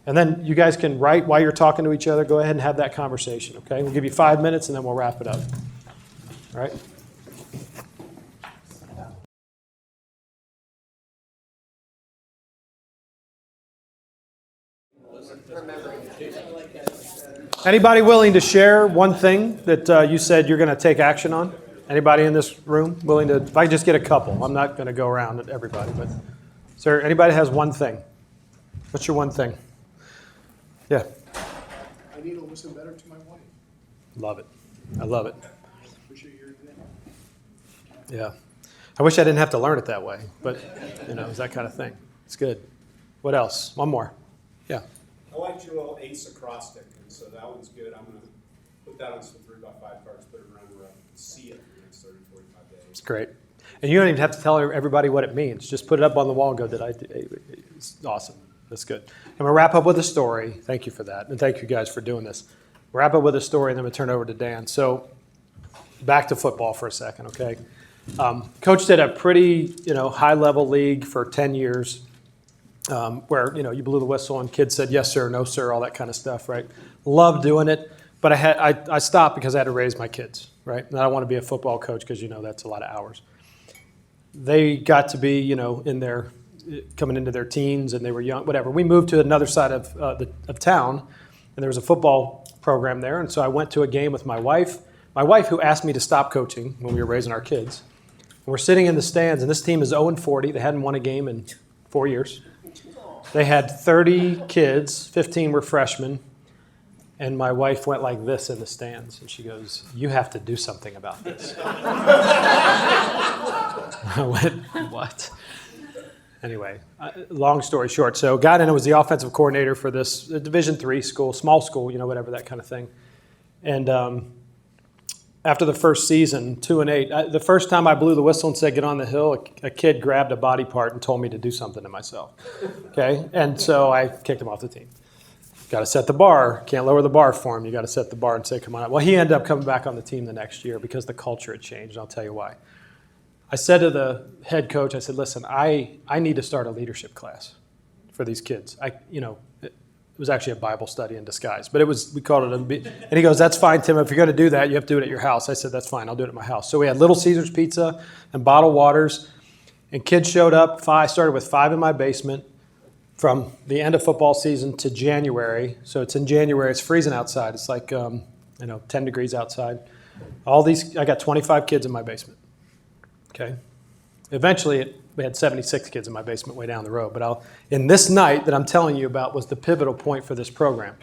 And then you guys can write while you're talking to each other. Go ahead and have that conversation, okay? We'll give you 5 minutes and then we'll wrap it up. All right? Anybody willing to share one thing that you said you're going to take action on? Anybody in this room willing to? If I just get a couple, I'm not going to go around at everybody, but sir, anybody has one thing? What's your one thing? Yeah. I need to listen better to my wife. Love it. I love it. Appreciate your example. Yeah. I wish I didn't have to learn it that way, but it's that kind of thing. It's good. What else? One more. Yeah. I liked your little ACE acrostic, and so that one's good. I'm going to put that on some 3x5 cards, put it around where I can see it for the next 30, 45 days. It's great. And you don't even have to tell everybody what it means. Just put it up on the wall and go, it's awesome. That's good. I'm going to wrap up with a story. Thank you for that. And thank you guys for doing this. Wrap up with a story, and then we'll turn it over to Dan. So back to football for a second, okay? Coach did a pretty, high-level league for 10 years where, you blew the whistle and kids said yes, sir, no, sir, all that kind of stuff, right? Loved doing it. But I stopped because I had to raise my kids, right? And I don't want to be a football coach because, that's a lot of hours. They got to be, coming into their teens and they were young, whatever. We moved to another side of town, and there was a football program there. And so I went to a game with my wife who asked me to stop coaching when we were raising our kids. And we're sitting in the stands, and this team is 0-40. They hadn't won a game in 4 years. They had 30 kids, 15 were freshmen. And my wife went like this in the stands, and she goes, you have to do something about this. I went, what? Anyway, long story short, so got in and was the offensive coordinator for this Division III school, small school, whatever, that kind of thing. And after the first season, 2-8, the first time I blew the whistle and said, get on the hill, a kid grabbed a body part and told me to do something to myself. Okay? And so I kicked him off the team. got to set the bar. Can't lower the bar for him. You got to set the bar and say, come on up. Well, he ended up coming back on the team the next year because the culture had changed. I'll tell you why. I said to the head coach, I said, listen, I need to start a leadership class for these kids. It was actually a Bible study in disguise, but we called it and he goes, that's fine, Tim. If you're going to do that, you have to do it at your house. I said, that's fine. I'll do it at my house. So we had Little Caesars pizza and bottled waters, and kids showed up. I started with 5 in my basement from the end of football season to January. So it's in January. It's freezing outside. It's like, 10 degrees outside. I got 25 kids in my basement. Okay. Eventually, we had 76 kids in my basement way down the road. But in this night that I'm telling you about was the pivotal point for this program.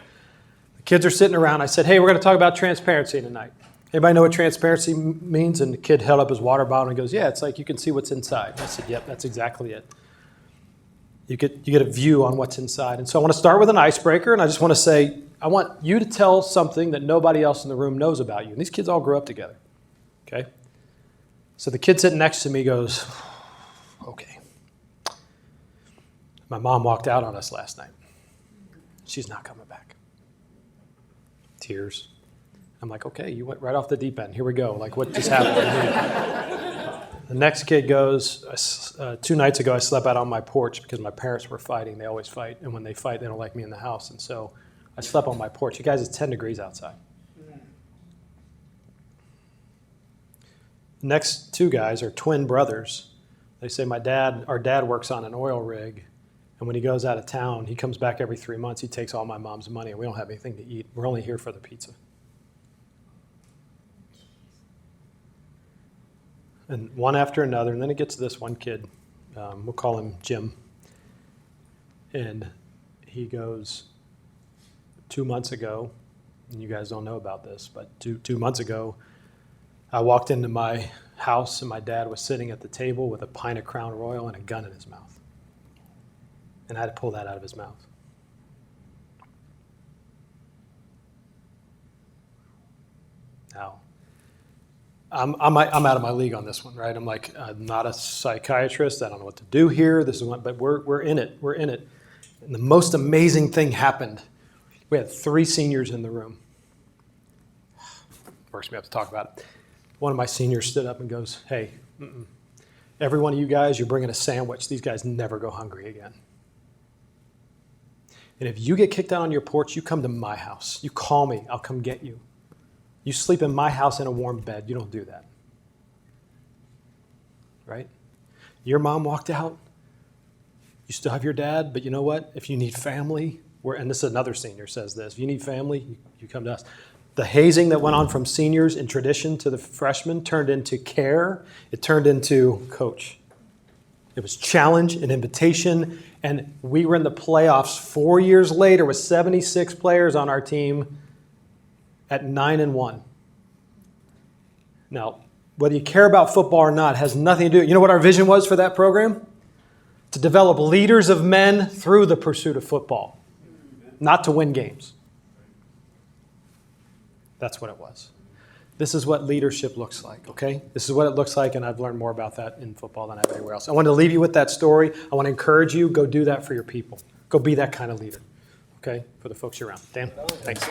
The kids are sitting around. I said, hey, we're going to talk about transparency tonight. Anybody know what transparency means? And the kid held up his water bottle and goes, yeah, it's like you can see what's inside. I said, yep, that's exactly it. You get a view on what's inside. And so I want to start with an icebreaker, and I just want to say, I want you to tell something that nobody else in the room knows about you. And these kids all grew up together. Okay? So the kid sitting next to me goes, okay. My mom walked out on us last night. She's not coming back. Tears. I'm like, okay, you went right off the deep end. Here we go. Like, what just happened? The next kid goes, 2 nights ago, I slept out on my porch because my parents were fighting. They always fight. And when they fight, they don't like me in the house. And so I slept on my porch. You guys, it's 10 degrees outside. Next 2 guys are twin brothers. They say our dad works on an oil rig, and when he goes out of town, he comes back every 3 months. He takes all my mom's money, and we don't have anything to eat. We're only here for the pizza. And one after another, and then it gets to this one kid. We'll call him Jim. And he goes, 2 months ago, and you guys don't know about this, but two months ago, I walked into my house and my dad was sitting at the table with a pint of Crown Royal and a gun in his mouth. And I had to pull that out of his mouth. Now, I'm out of my league on this one, right? I'm not a psychiatrist. I don't know what to do here. But we're in it. We're in it. And the most amazing thing happened. We had 3 seniors in the room. Works me up to talk about it. One of my seniors stood up and goes, hey, every one of you guys, you're bringing a sandwich. These guys never go hungry again. And if you get kicked out on your porch, you come to my house. You call me. I'll come get you. You sleep in my house in a warm bed. You don't do that. Right? Your mom walked out. You still have your dad, but you know what? If you need family, and this is another senior says this, if you need family, you come to us. The hazing that went on from seniors in tradition to the freshmen turned into care. It turned into coach. It was challenge and invitation, and we were in the playoffs 4 years later with 76 players on our team at 9-1. Now, whether you care about football or not has nothing to do. You know what our vision was for that program? To develop leaders of men through the pursuit of football, not to win games. That's what it was. This is what leadership looks like, okay? This is what it looks like, and I've learned more about that in football than I have anywhere else. I want to leave you with that story. I want to encourage you, go do that for your people. Go be that kind of leader, okay, for the folks you're around. Dan, thanks.